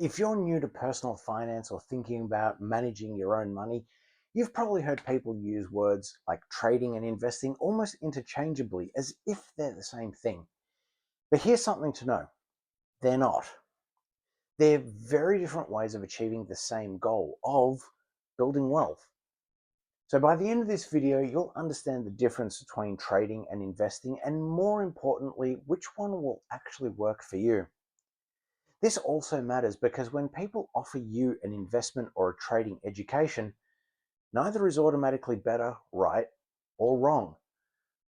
If you're new to personal finance or thinking about managing your own money, you've probably heard people use words like trading and investing almost interchangeably as if they're the same thing. But here's something to know. They're not. They're very different ways of achieving the same goal of building wealth. So by the end of this video, you'll understand the difference between trading and investing, and more importantly, which one will actually work for you. This also matters because when people offer you an investment or a trading education, neither is automatically better, right, or wrong.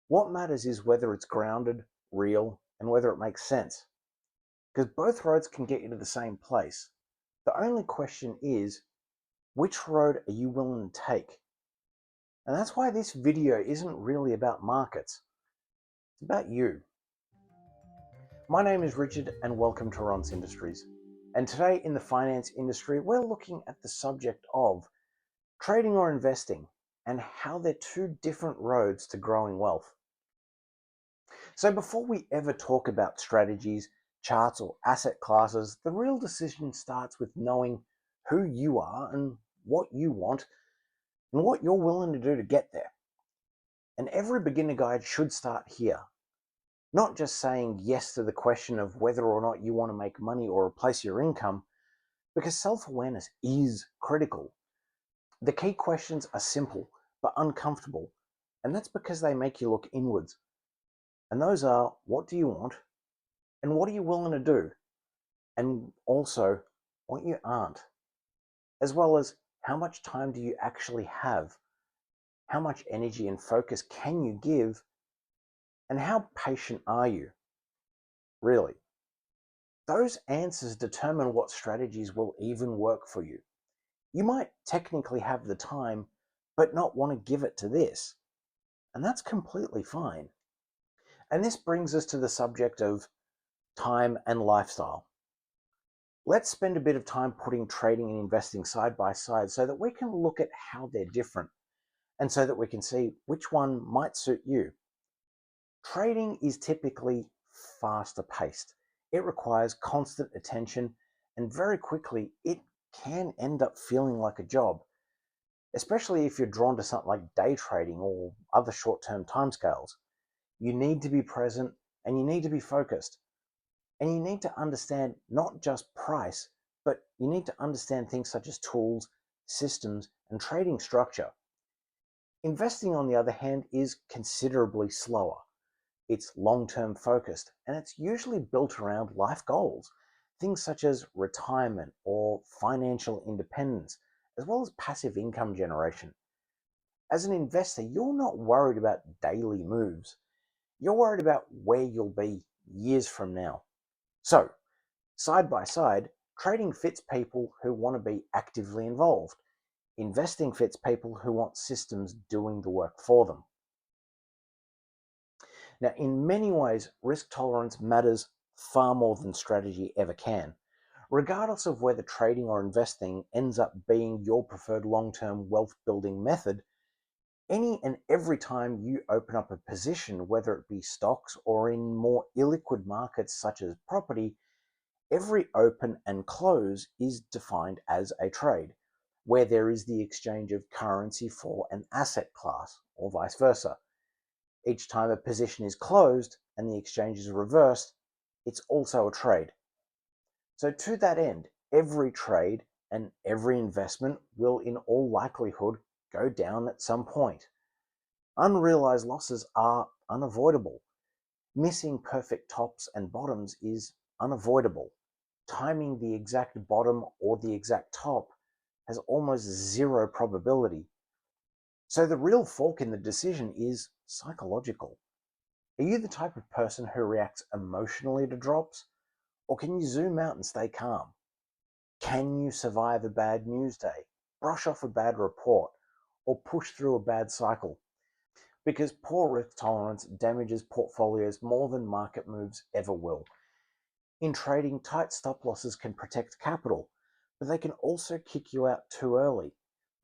What matters is whether it's grounded, real, and whether it makes sense. Because both roads can get you to the same place. The only question is, which road are you willing to take? And that's why this video isn't really about markets. It's about you. My name is Richard and welcome to Ron's Industries. And today in the finance industry, we're looking at the subject of trading or investing and how they're two different roads to growing wealth. So before we ever talk about strategies, charts, or asset classes, the real decision starts with knowing who you are and what you want and what you're willing to do to get there. And every beginner guide should start here. Not just saying yes to the question of whether or not you want to make money or replace your income, because self-awareness is critical. The key questions are simple but uncomfortable, and that's because they make you look inwards. And those are, what do you want? And what are you willing to do? And also, what you aren't. As well as, how much time do you actually have? How much energy and focus can you give? And how patient are you? Really? Those answers determine what strategies will even work for you. You might technically have the time, but not want to give it to this. And that's completely fine. And this brings us to the subject of time and lifestyle. Let's spend a bit of time putting trading and investing side by side so that we can look at how they're different and so that we can see which one might suit you. Trading is typically faster paced. It requires constant attention, and very quickly it can end up feeling like a job, especially if you're drawn to something like day trading or other short-term timescales. You need to be present and you need to be focused. And you need to understand not just price, but you need to understand things such as tools, systems, and trading structure. Investing, on the other hand, is considerably slower. It's long-term focused, and it's usually built around life goals, things such as retirement or financial independence, as well as passive income generation. As an investor, you're not worried about daily moves. You're worried about where you'll be years from now. So, side by side, trading fits people who want to be actively involved. Investing fits people who want systems doing the work for them. Now, in many ways, risk tolerance matters far more than strategy ever can. Regardless of whether trading or investing ends up being your preferred long-term wealth building method, any and every time you open up a position, whether it be stocks or in more illiquid markets such as property, every open and close is defined as a trade, where there is the exchange of currency for an asset class, or vice versa. Each time a position is closed and the exchange is reversed, it's also a trade. So to that end, every trade and every investment will in all likelihood go down at some point. Unrealized losses are unavoidable. Missing perfect tops and bottoms is unavoidable. Timing the exact bottom or the exact top has almost zero probability. So the real fork in the decision is psychological. Are you the type of person who reacts emotionally to drops? Or can you zoom out and stay calm? Can you survive a bad news day, brush off a bad report, or push through a bad cycle? Because poor risk tolerance damages portfolios more than market moves ever will. In trading, tight stop losses can protect capital, but they can also kick you out too early.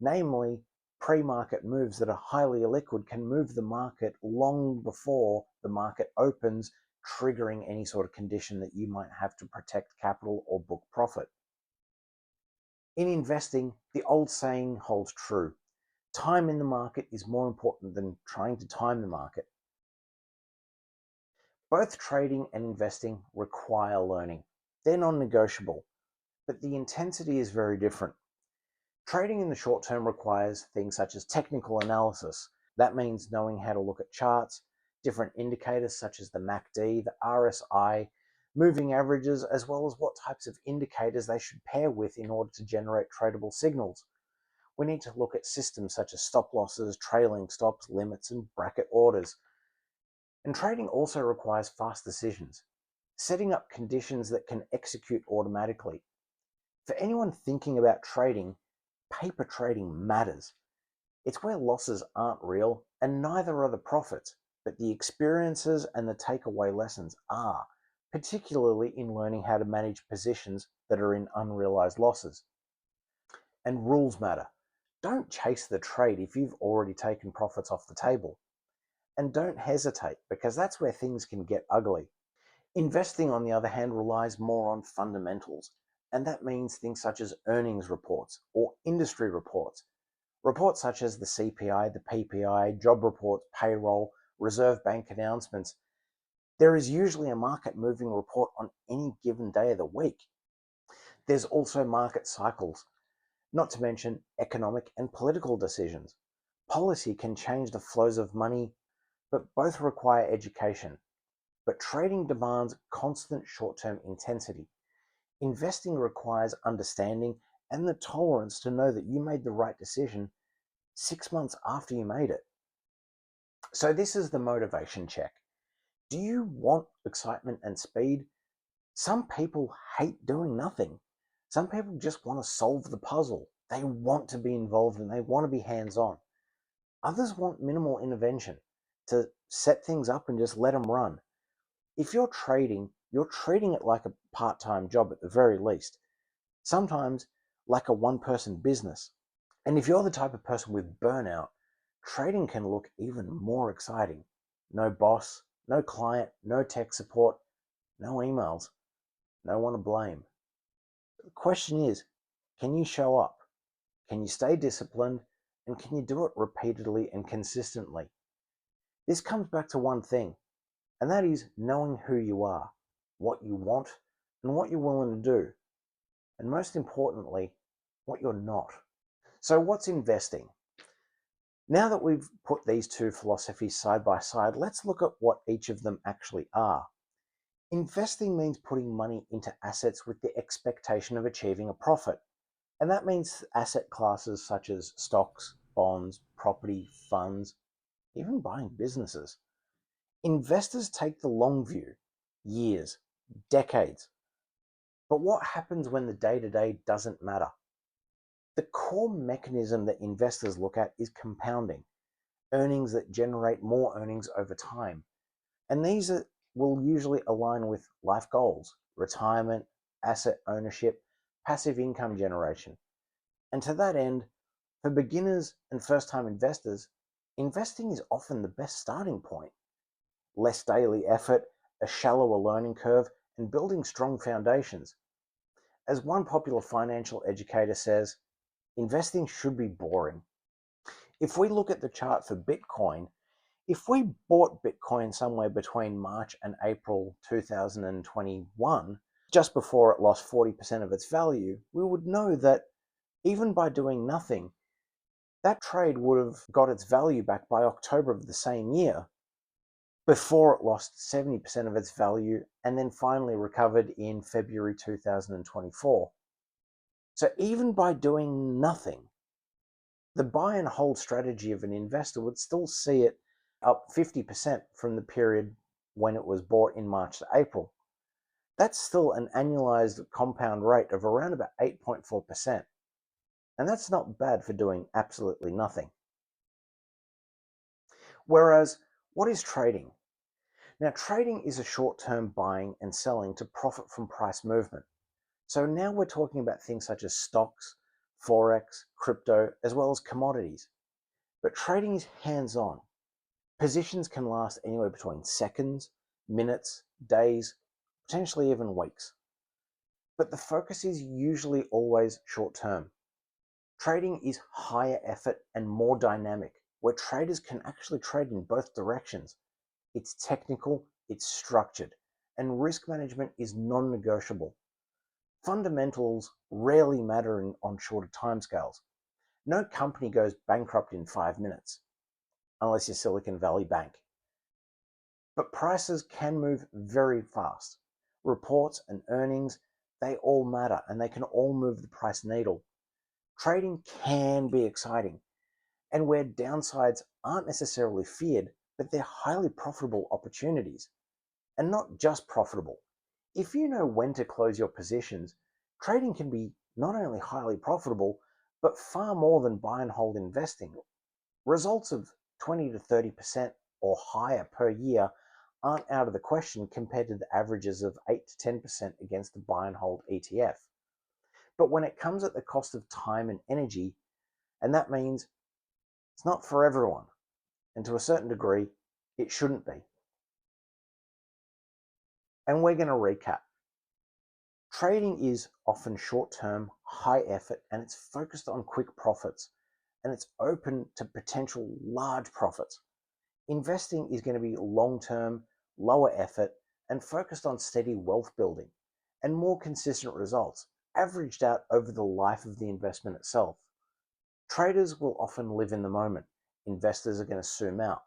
Namely, pre-market moves that are highly illiquid can move the market long before the market opens, triggering any sort of condition that you might have to protect capital or book profit. In investing, the old saying holds true. Time in the market is more important than trying to time the market. Both trading and investing require learning. They're non-negotiable, but the intensity is very different. Trading in the short term requires things such as technical analysis. That means knowing how to look at charts, different indicators such as the MACD, the RSI, moving averages, as well as what types of indicators they should pair with in order to generate tradable signals. We need to look at systems such as stop losses, trailing stops, limits, and bracket orders. And trading also requires fast decisions, setting up conditions that can execute automatically. For anyone thinking about trading, paper trading matters. It's where losses aren't real and neither are the profits, but the experiences and the takeaway lessons are, particularly in learning how to manage positions that are in unrealized losses. And rules matter. Don't chase the trade if you've already taken profits off the table. And don't hesitate, because that's where things can get ugly. Investing, on the other hand, relies more on fundamentals, and that means things such as earnings reports or industry reports. Reports such as the CPI, the PPI, job reports, payroll, Reserve Bank announcements. There is usually a market moving report on any given day of the week. There's also market cycles, not to mention economic and political decisions. Policy can change the flows of money, but both require education. But trading demands constant short-term intensity. Investing requires understanding and the tolerance to know that you made the right decision 6 months after you made it. So this is the motivation check. Do you want excitement and speed? Some people hate doing nothing. Some people just want to solve the puzzle. They want to be involved and they want to be hands-on. Others want minimal intervention, to set things up and just let them run. If you're treating it like a part-time job at the very least. Sometimes like a one-person business. And if you're the type of person with burnout, trading can look even more exciting. No boss, no client, no tech support, no emails, no one to blame. The question is, can you show up? Can you stay disciplined? And can you do it repeatedly and consistently? This comes back to one thing, and that is knowing who you are, what you want, and what you're willing to do. And most importantly, what you're not. So what's investing? Now that we've put these two philosophies side by side, let's look at what each of them actually are. Investing means putting money into assets with the expectation of achieving a profit. And that means asset classes such as stocks, bonds, property, funds, even buying businesses. Investors take the long view, years, decades. But what happens when the day-to-day doesn't matter? The core mechanism that investors look at is compounding, earnings that generate more earnings over time. And these will usually align with life goals, retirement, asset ownership, passive income generation. And to that end, for beginners and first-time investors, investing is often the best starting point. Less daily effort, a shallower learning curve, and building strong foundations. As one popular financial educator says, investing should be boring. If we look at the chart for Bitcoin, if we bought Bitcoin somewhere between March and April 2021, just before it lost 40% of its value, we would know that even by doing nothing, that trade would have got its value back by October of the same year, before it lost 70% of its value and then finally recovered in February 2024. So even by doing nothing, the buy and hold strategy of an investor would still see it up 50% from the period when it was bought in March to April. That's still an annualized compound rate of around about 8.4%. And that's not bad for doing absolutely nothing. Whereas, what is trading? Now, trading is a short-term buying and selling to profit from price movement. So now we're talking about things such as stocks, forex, crypto, as well as commodities. But trading is hands-on. Positions can last anywhere between seconds, minutes, days, potentially even weeks. but the focus is usually always short term. Trading is higher effort and more dynamic, where traders can actually trade in both directions. It's technical, it's structured, and risk management is non-negotiable. Fundamentals rarely matter on shorter timescales. No company goes bankrupt in 5 minutes, unless you're Silicon Valley Bank. But prices can move very fast. Reports and earnings, they all matter and they can all move the price needle. Trading can be exciting, and where downsides aren't necessarily feared, but they're highly profitable opportunities. And not just profitable. If you know when to close your positions, trading can be not only highly profitable, but far more than buy and hold investing. Results of 20 to 30% or higher per year aren't out of the question compared to the averages of 8 to 10% against the buy and hold ETF. But when it comes at the cost of time and energy, and that means it's not for everyone, and to a certain degree, it shouldn't be. And we're going to recap. Trading is often short-term, high effort, and it's focused on quick profits, and it's open to potential large profits. Investing is going to be long-term, lower effort, and focused on steady wealth building and more consistent results, averaged out over the life of the investment itself. Traders will often live in the moment. Investors are going to zoom out.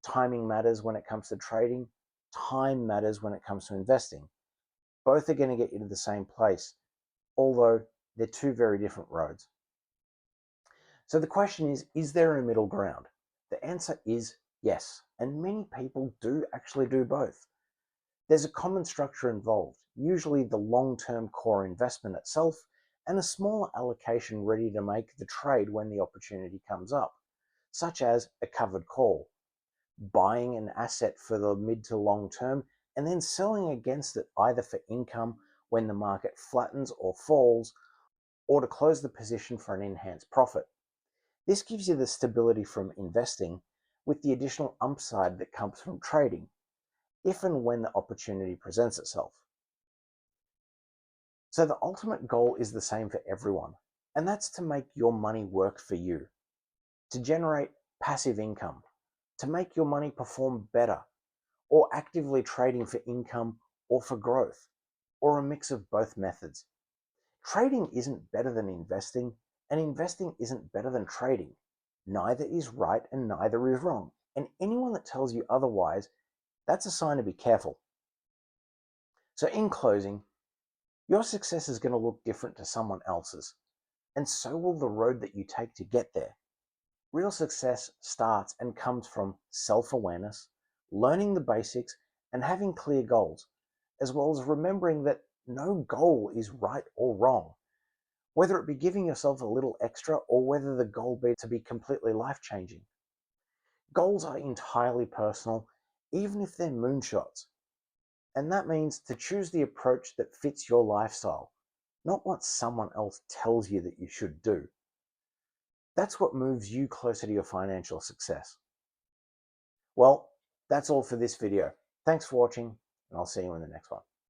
Timing matters when it comes to trading. Time matters when it comes to investing. Both are going to get you to the same place, although they're two very different roads. So the question is there a middle ground? The answer is yes, and many people do actually do both. There's a common structure involved, usually the long-term core investment itself, and a smaller allocation ready to make the trade when the opportunity comes up, such as a covered call, buying an asset for the mid to long term, and then selling against it either for income when the market flattens or falls, or to close the position for an enhanced profit. This gives you the stability from investing with the additional upside that comes from trading, if and when the opportunity presents itself. So the ultimate goal is the same for everyone, and that's to make your money work for you, to generate passive income, to make your money perform better, or actively trading for income or for growth, or a mix of both methods. Trading isn't better than investing, and investing isn't better than trading. Neither is right and neither is wrong. And anyone that tells you otherwise, that's a sign to be careful. So in closing, your success is going to look different to someone else's, and so will the road that you take to get there. Real success starts and comes from self-awareness, learning the basics, and having clear goals, as well as remembering that no goal is right or wrong, whether it be giving yourself a little extra or whether the goal be to be completely life-changing. Goals are entirely personal, even if they're moonshots. And that means to choose the approach that fits your lifestyle, not what someone else tells you that you should do. That's what moves you closer to your financial success. Well, that's all for this video. Thanks for watching, and I'll see you in the next one.